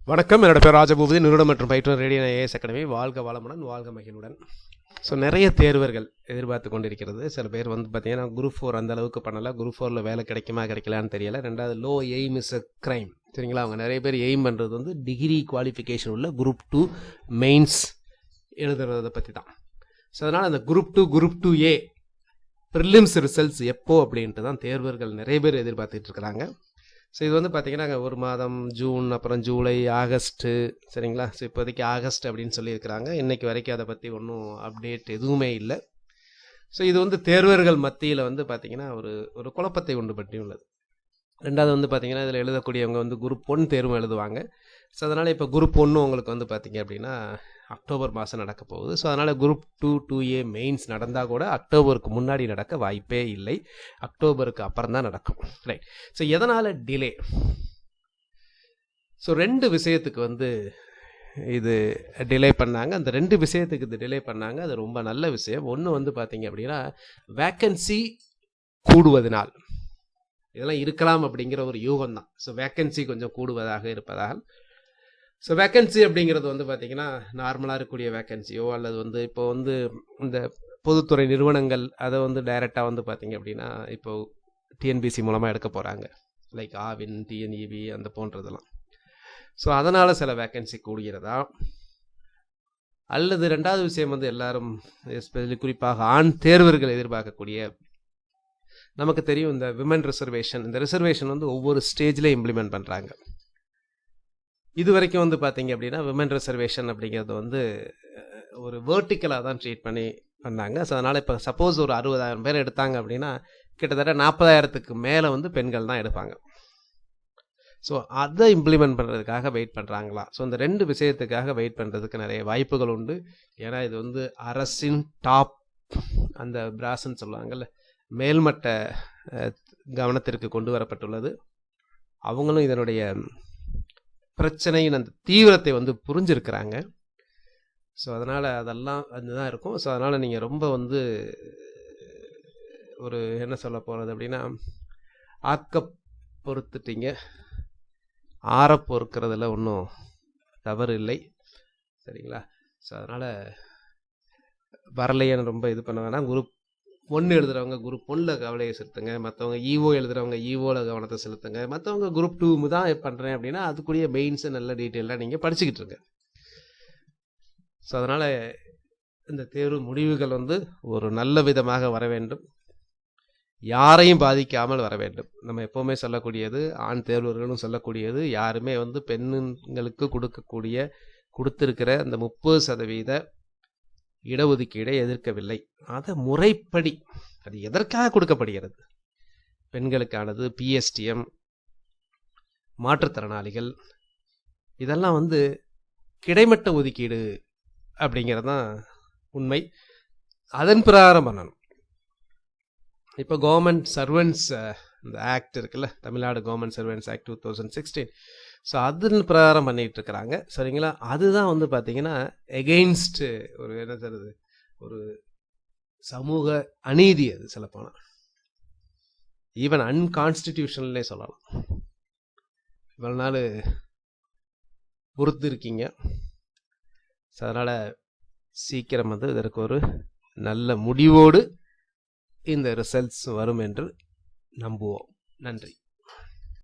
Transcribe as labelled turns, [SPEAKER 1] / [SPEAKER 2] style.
[SPEAKER 1] வணக்கம், என்னோட பேர் ராஜபூபதி, நிறுவனம் மற்றும் பயிற்றுனர் ரேடியன் ஐஏஎஸ் அகாடமி. வாழ்க வளமுடன், வாழ்க மகிழ்வுடன். ஸோ நிறைய தேர்வர்கள் எதிர்பார்த்து கொண்டிருக்கிறது. சில பேர் பார்த்தீங்கன்னா குரூப் 4 அந்த அளவுக்கு பண்ணலை. குரூப் 4 வேலை கிடைக்குமா கிடைக்கலான்னு தெரியல. ரெண்டாவது low aim is a crime, சரிங்களா? அவங்க நிறைய பேர் எய்ம் பண்ணுறது டிகிரி குவாலிஃபிகேஷன் உள்ள குரூப் 2 மெயின்ஸ் எழுதுறதை பற்றி தான். ஸோ அதனால் அந்த group 2 group 2A prelims results எப்போ அப்படின்ட்டு தான் தேர்வர்கள் நிறைய பேர் எதிர்பார்த்துட்டு இருக்கிறாங்க. ஸோ இது பார்த்திங்கன்னா ஒரு மாதம் ஜூன், அப்புறம் ஜூலை, ஆகஸ்ட்டு, சரிங்களா? ஸோ இப்போதைக்கு ஆகஸ்ட் அப்படின்னு சொல்லியிருக்கிறாங்க. இன்றைக்கி வரைக்கும் அதை பற்றி ஒன்றும் அப்டேட் எதுவுமே இல்லை. ஸோ இது தேர்வர்கள் மத்தியில் பார்த்திங்கன்னா ஒரு குழப்பத்தை உண்டு பண்ணியுள்ளது. ரெண்டாவது பார்த்திங்கன்னா இதில் எழுதக்கூடியவங்க குரூப் 1 தேர்வும் எழுதுவாங்க. ஸோ அதனால் இப்போ குரூப் 1 உங்களுக்கு பார்த்திங்க அப்படின்னா அக்டோபர் மாதம் நடக்க போகுது. ஸோ அதனால் குரூப் 2-2A மெயின்ஸ் நடந்தால் கூட அக்டோபருக்கு முன்னாடி நடக்க வாய்ப்பே இல்லை. அக்டோபருக்கு அப்புறம் தான் நடக்கும், ரைட்? ஸோ எதனால் டிலே? ஸோ 2 விஷயத்துக்கு இது டிலே பண்ணாங்க. அந்த 2 விஷயத்துக்கு இது டிலே பண்ணாங்க. அது ரொம்ப நல்ல விஷயம். ஒன்று பார்த்திங்க அப்படின்னா வேக்கன்சி கூடுவதனால் இதெல்லாம் இருக்கலாம் அப்படிங்கிற ஒரு யூகம் தான். ஸோ வேக்கன்சி கொஞ்சம் கூடுவதாக இருப்பதால். ஸோ வேக்கன்சி அப்படிங்கிறது பார்த்திங்கன்னா நார்மலாக இருக்கக்கூடிய வேக்கன்சியோ அல்லது இப்போ இந்த பொதுத்துறை நிறுவனங்கள் அதை டைரெக்டாக பார்த்திங்க அப்படின்னா இப்போது டிஎன்பிசி மூலமாக எடுக்க போகிறாங்க. லைக் ஆவின், டிஎன்இபி அந்த போன்றதெல்லாம். ஸோ அதனால் சில வேக்கன்சி கூடுகிறதா, அல்லது ரெண்டாவது விஷயம் எல்லாரும் எஸ்பெஷலி குறிப்பாக ஆண் தேர்வர்கள் எதிர்பார்க்கக்கூடிய, நமக்கு தெரியும் இந்த விமன் ரிசர்வேஷன். இந்த ரிசர்வேஷன் ஒவ்வொரு ஸ்டேஜ்லேயும் இம்ப்ளிமெண்ட் பண்ணுறாங்க. இது வரைக்கும் பார்த்தீங்க அப்படின்னா விமன் ரிசர்வேஷன் அப்படிங்கிறது ஒரு வேர்ட்டிக்கலாக தான் ட்ரீட் பண்ணாங்க. ஸோ அதனால் இப்போ சப்போஸ் ஒரு 60,000 பேர் எடுத்தாங்க அப்படின்னா கிட்டத்தட்ட 40,000க்கு மேலே பெண்கள் தான் எடுப்பாங்க. ஸோ அதை இம்ப்ளிமெண்ட் பண்ணுறதுக்காக வெயிட் பண்ணுறாங்களா? ஸோ இந்த 2 விஷயத்துக்காக வெயிட் பண்ணுறதுக்கு நிறைய வாய்ப்புகள் உண்டு. ஏன்னா இது அரசின் டாப், அந்த பிராஸ்ன்னு சொல்லுவாங்கள்ல, மேல்மட்ட கவனத்திற்கு கொண்டு வரப்பட்டுள்ளது. அவங்களும் இதனுடைய பிரச்சனையின் அந்த தீவிரத்தை புரிஞ்சிருக்கிறாங்க. ஸோ அதனால் அதெல்லாம் அதுதான் இருக்கும். ஸோ அதனால் நீங்கள் ரொம்ப ஒரு என்ன சொல்ல போகிறது அப்படின்னா ஆக்க பொறுத்துட்டீங்க, ஆற பொறுக்கிறதுல ஒன்றும் தவறு இல்லை, சரிங்களா? ஸோ அதனால் வரலையன்னு ரொம்ப இது பண்ண வேணாம். குரூப் 1 எழுதுகிறவங்க குரூப் 1ல் கவலையை செலுத்துங்க. மற்றவங்க ஈஓ எழுதுகிறவங்க ஈஓவில் கவனத்தை செலுத்துங்க. மற்றவங்க குரூப் 2 தான் பண்ணுறேன் அப்படின்னா அதுக்குரிய மெயின்ஸை நல்ல டீட்டெயிலாக நீங்கள் படிச்சுக்கிட்டு இருங்க. ஸோ அதனால் இந்த தேர்வு முடிவுகள் ஒரு நல்ல விதமாக வர வேண்டும், யாரையும் பாதிக்காமல் வர வேண்டும். நம்ம எப்போவுமே சொல்லக்கூடியது, ஆண் தேர்வர்களும் சொல்லக்கூடியது, யாருமே பெண்களுக்கு கொடுத்திருக்கிற அந்த 30% இடஒதுக்கீடை எதிர்க்கவில்லை. அதை முறைப்படி, அது எதற்காக கொடுக்கப்படுகிறது? பெண்களுக்கானது, பிஎஸ்டிஎம், மாற்றுத்திறனாளிகள், இதெல்லாம் கிடைமட்ட ஒதுக்கீடு அப்படிங்கிறது தான் உண்மை. அதன் பிரகாரம் பண்ணணும். இப்போ கவர்மெண்ட் சர்வெண்ட்ஸ் இந்த ஆக்ட் இருக்குல்ல, Tamil Nadu government servants act 2016, so அதன் பிரகாரம் பண்ணிகிட்டு இருக்கிறாங்க, சரிங்களா? அதுதான் பார்த்தீங்கன்னா எகெயின்ஸ்ட் ஒரு என்ன சொல்கிறது, ஒரு சமூக அநீதி. அது சொல்லப்போனால் ஈவன் அன்கான்ஸ்டிடியூஷனல்லே சொல்லலாம். இவ்வளோ நாள் பொறுத்து இருக்கீங்க. ஸோ அதனால் சீக்கிரம் இதற்கு ஒரு நல்ல முடிவோடு இந்த ரிசல்ட்ஸ் வரும் என்று நம்புவோம். நன்றி.